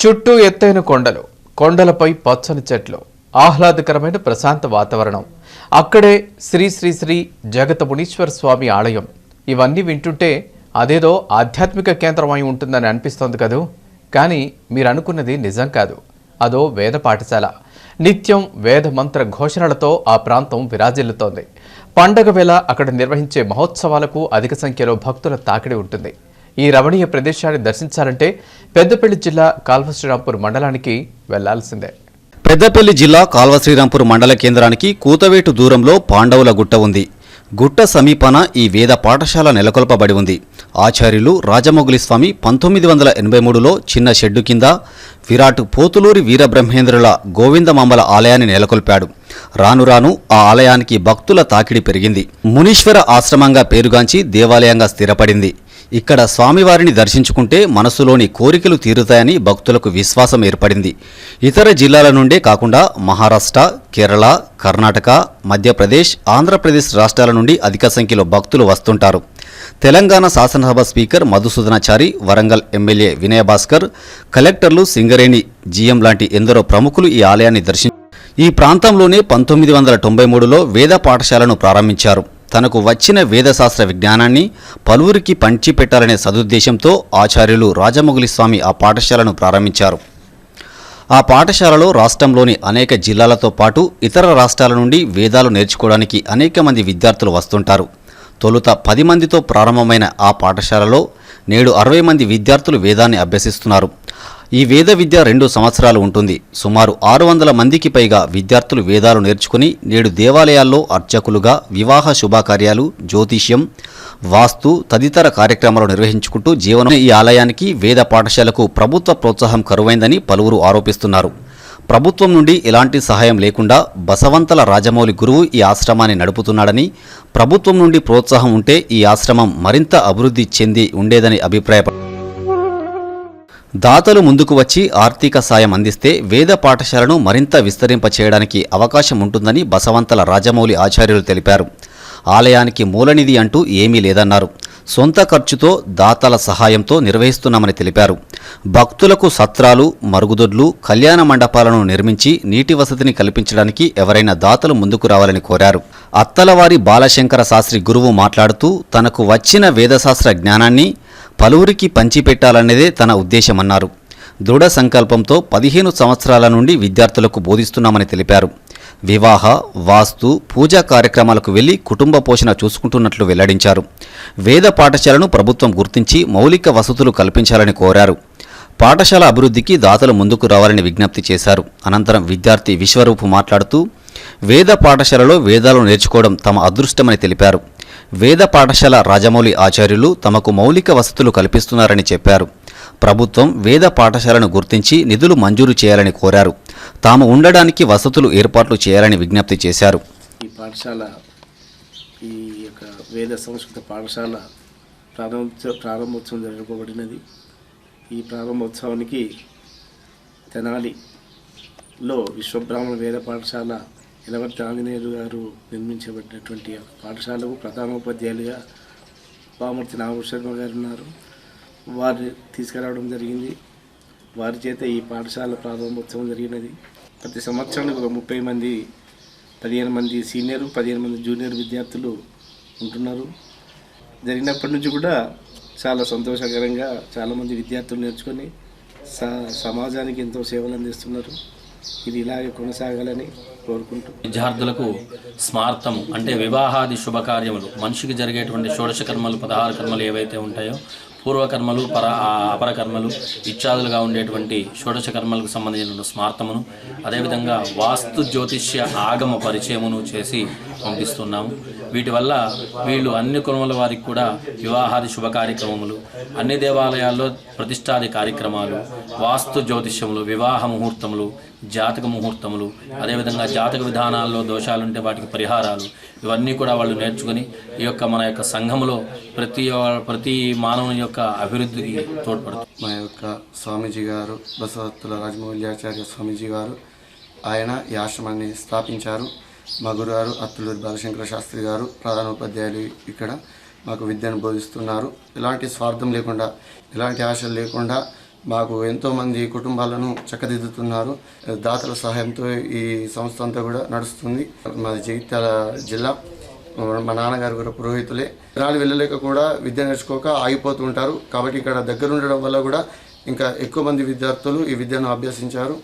చుట్టూ ఎత్తైన కొండలు, కొండలపై పచ్చని చెట్లు, ఆహ్లాదకరమైన ప్రశాంత వాతావరణం. అక్కడే శ్రీ శ్రీ శ్రీ జగతమునీశ్వర స్వామి ఆలయం. ఇవన్నీ వింటుంటే అదేదో ఆధ్యాత్మిక కేంద్రం అయి ఉంటుందని అనిపిస్తోంది కదూ. కానీ మీరు అనుకున్నది నిజం కాదు. అదో వేద పాఠశాల. నిత్యం వేద మంత్ర ఘోషణలతో ఆ ప్రాంతం విరాజిల్లుతోంది. పండగ వేళ అక్కడ నిర్వహించే మహోత్సవాలకు అధిక సంఖ్యలో భక్తుల తాకిడి ఉంటుంది. ఈ రమణీయ ప్రదేశాన్ని దర్శించాలంటే పెద్దపల్లి జిల్లా కాల్వశ్రీరాంపూర్ మండలానికి వెళ్లాల్సిందే. పెద్దపల్లి జిల్లా కాల్వశ్రీరాంపూర్ మండల కేంద్రానికి కూతవేటు దూరంలో పాండవుల గుట్ట ఉంది. గుట్ట సమీపాన ఈ వేద పాఠశాల నెలకొల్పబడి ఉంది. ఆచార్యులు రాజమౌళి స్వామి 1983లో చిన్న షెడ్డు కింద విరాట్ పోతులూరి వీరబ్రహ్మేంద్రుల గోవిందమాంబల ఆలయాన్ని నెలకొల్పాడు. రాను రాను ఆ ఆలయానికి భక్తుల తాకిడి పెరిగింది. మునీశ్వర ఆశ్రమంగా పేరుగాంచి దేవాలయంగా స్థిరపడింది. ఇక్కడ స్వామివారిని దర్శించుకుంటే మనసులోని కోరికలు తీరుతాయని భక్తులకు విశ్వాసం ఏర్పడింది. ఇతర జిల్లాల నుండే కాకుండా మహారాష్ట్ర, కేరళ, కర్ణాటక, మధ్యప్రదేశ్, ఆంధ్రప్రదేశ్ రాష్ట్రాల నుండి అధిక సంఖ్యలో భక్తులు వస్తుంటారు. తెలంగాణ శాసనసభ స్పీకర్ మధుసూదనాచారి, వరంగల్ ఎమ్మెల్యే వినయభాస్కర్, కలెక్టర్లు సింగరేణి జీఎం లాంటి ఎందరో ప్రముఖులు ఈ ఆలయాన్ని ఈ ప్రాంతంలోనే 1993లో వేద పాఠశాలను ప్రారంభించారు. తనకు వచ్చిన వేదశాస్త్ర విజ్ఞానాన్ని పలువురికి పంచిపెట్టాలనే సదుద్దేశంతో ఆచార్యులు రాజమౌళి స్వామి ఆ పాఠశాలను ప్రారంభించారు. ఆ పాఠశాలలో రాష్ట్రంలోని అనేక జిల్లాలతో పాటు ఇతర రాష్ట్రాల నుండి వేదాలు నేర్చుకోవడానికి అనేక మంది విద్యార్థులు వస్తుంటారు. తొలుత 10 మందితో ప్రారంభమైన ఆ పాఠశాలలో నేడు 60 మంది విద్యార్థులు వేదాన్ని అభ్యసిస్తున్నారు. ఈ వేద విద్య 2 సంవత్సరాలు ఉంటుంది. సుమారు 600 మందికి పైగా విద్యార్థులు వేదాలు నేర్చుకుని నేడు దేవాలయాల్లో అర్చకులుగా వివాహ శుభకార్యాలు, జ్యోతిష్యం, వాస్తు తదితర కార్యక్రమాలు నిర్వహించుకుంటూ జీవనం. ఈ ఆలయానికి వేద పాఠశాలకు ప్రభుత్వ ప్రోత్సాహం కరువైందని పలువురు ఆరోపిస్తున్నారు. ప్రభుత్వం నుండి ఎలాంటి సహాయం లేకుండా బసవంతల రాజమౌళి గురువు ఈ ఆశ్రమాన్ని నడుపుతున్నాడని, ప్రభుత్వం నుండి ప్రోత్సాహం ఉంటే ఈ ఆశ్రమం మరింత అభివృద్ధి చెంది ఉండేదని అభిప్రాయపడ్డారు. దాతలు ముందుకు వచ్చి ఆర్థిక సాయం అందిస్తే వేద పాఠశాలను మరింత విస్తరింపచేయడానికి అవకాశం ఉంటుందని బసవంతల రాజమౌళి ఆచార్యులు తెలిపారు. ఆలయానికి మూలనిధి అంటూ ఏమీ లేదన్నారు. సొంత ఖర్చుతో దాతల సహాయంతో నిర్వహిస్తున్నామని తెలిపారు. భక్తులకు సత్రాలు, మరుగుదొడ్లు, కళ్యాణ మండపాలను నిర్మించి నీటి వసతిని కల్పించడానికి ఎవరైనా దాతలు ముందుకు రావాలని కోరారు. అత్తలవారి బాలశంకర శాస్త్రి గురువు మాట్లాడుతూ తనకు వచ్చిన వేదశాస్త్ర జ్ఞానాన్ని పలువురికి పంచిపెట్టాలనేదే తన ఉద్దేశమన్నారు. దృఢ సంకల్పంతో 15 సంవత్సరాల నుండి విద్యార్థులకు బోధిస్తున్నామని తెలిపారు. వివాహ, వాస్తు, పూజా కార్యక్రమాలకు వెళ్లి కుటుంబ పోషణ చూసుకుంటున్నట్లు వెల్లడించారు. వేద పాఠశాలను ప్రభుత్వం గుర్తించి మౌలిక వసతులు కల్పించాలని కోరారు. పాఠశాల అభివృద్ధికి దాతలు ముందుకు రావాలని విజ్ఞప్తి చేశారు. అనంతరం విద్యార్థి విశ్వరూపు మాట్లాడుతూ వేద పాఠశాలలో వేదాలు నేర్చుకోవడం తమ అదృష్టమని తెలిపారు. వేద పాఠశాల రాజమౌళి ఆచార్యులు తమకు మౌలిక వసతులు కల్పిస్తున్నారని చెప్పారు. ప్రభుత్వం వేద పాఠశాలను గుర్తించి నిధులు మంజూరు చేయాలని కోరారు. తాము ఉండడానికి వసతులు ఏర్పాట్లు చేయాలని విజ్ఞప్తి చేశారు. ఈ పాఠశాల, ఈ యొక్క వేద సంస్కృత పాఠశాల ప్రారంభోత్సవం జరగబడినది. ఈ ప్రారంభోత్సవానికి తెనాలిలో విశ్వబ్రాహ్మణ వేద పాఠశాల ఎలవర్తి ఆంజనేయులు గారు నిర్మించబడినటువంటి పాఠశాలకు ప్రధానోపాధ్యాయులుగా పామర్తి నాగభూషణ గారు ఉన్నారు. వారిని తీసుకురావడం జరిగింది. వారి చేత ఈ పాఠశాల ప్రారంభోత్సవం జరిగినది. ప్రతి సంవత్సరానికి ఒక 30 మంది, 15 మంది సీనియర్, 15 మంది జూనియర్ విద్యార్థులు ఉంటున్నారు. జరిగినప్పటి నుంచి కూడా చాలా సంతోషకరంగా చాలామంది విద్యార్థులు నేర్చుకొని సమాజానికి ఎంతో సేవలు అందిస్తున్నారు. ఇది ఇలాగే కొనసాగాలని కోరుకుంటూ విద్యార్థులకు స్మార్థం అంటే వివాహాది శుభకార్యములు, మనిషికి జరిగేటువంటి షోడశ కర్మలు, 16 కర్మలు ఏవైతే ఉంటాయో పూర్వకర్మలు, అపరకర్మలు, ఇత్యాదులుగా ఉండేటువంటి షోడశ కర్మలకు సంబంధించిన స్మార్థమును, అదేవిధంగా వాస్తు జ్యోతిష్య ఆగమ పరిచయమును చేసి పంపిస్తున్నాము. వీటి వల్ల వీళ్ళు అన్ని కులముల వారికి కూడా వివాహాది శుభ కార్యక్రమములు, అన్ని దేవాలయాల్లో ప్రతిష్టాది కార్యక్రమాలు, వాస్తు జ్యోతిష్యములు, వివాహ ముహూర్తములు, జాతక ముహూర్తములు, అదేవిధంగా జాతక విధానాల్లో దోషాలుంటే వాటికి పరిహారాలు, ఇవన్నీ కూడా వాళ్ళు నేర్చుకుని ఈ యొక్క మన యొక్క సంఘములో ప్రతి మానవుని యొక్క అభివృద్ధికి తోడ్పడుతుంది. మా యొక్క స్వామీజీ గారు బసవత్తుల రాజమౌళి ఆచార్య స్వామీజీ గారు ఆయన ఈ ఆశ్రమాన్ని స్థాపించారు. మా గురుగారు అత్తులూరి బాలశంకర శాస్త్రి గారు ప్రధానోపాధ్యాయులు ఇక్కడ మాకు విద్యను బోధిస్తున్నారు. ఎలాంటి స్వార్థం లేకుండా, ఎలాంటి ఆశలు లేకుండా మాకు ఎంతోమంది కుటుంబాలను చక్కదిద్దుతున్నారు. దాతల సహాయంతో ఈ సంస్థ అంతా కూడా నడుస్తుంది. మాది జగిత్యాల జిల్లా. మా నాన్నగారు కూడా పురోహితులే. రాళ్ళు వెళ్ళలేక కూడా విద్య నేర్చుకోక ఆగిపోతూ ఉంటారు. కాబట్టి ఇక్కడ దగ్గర ఉండడం వల్ల కూడా ఇంకా ఎక్కువ మంది విద్యార్థులు ఈ విద్యను అభ్యసించారు.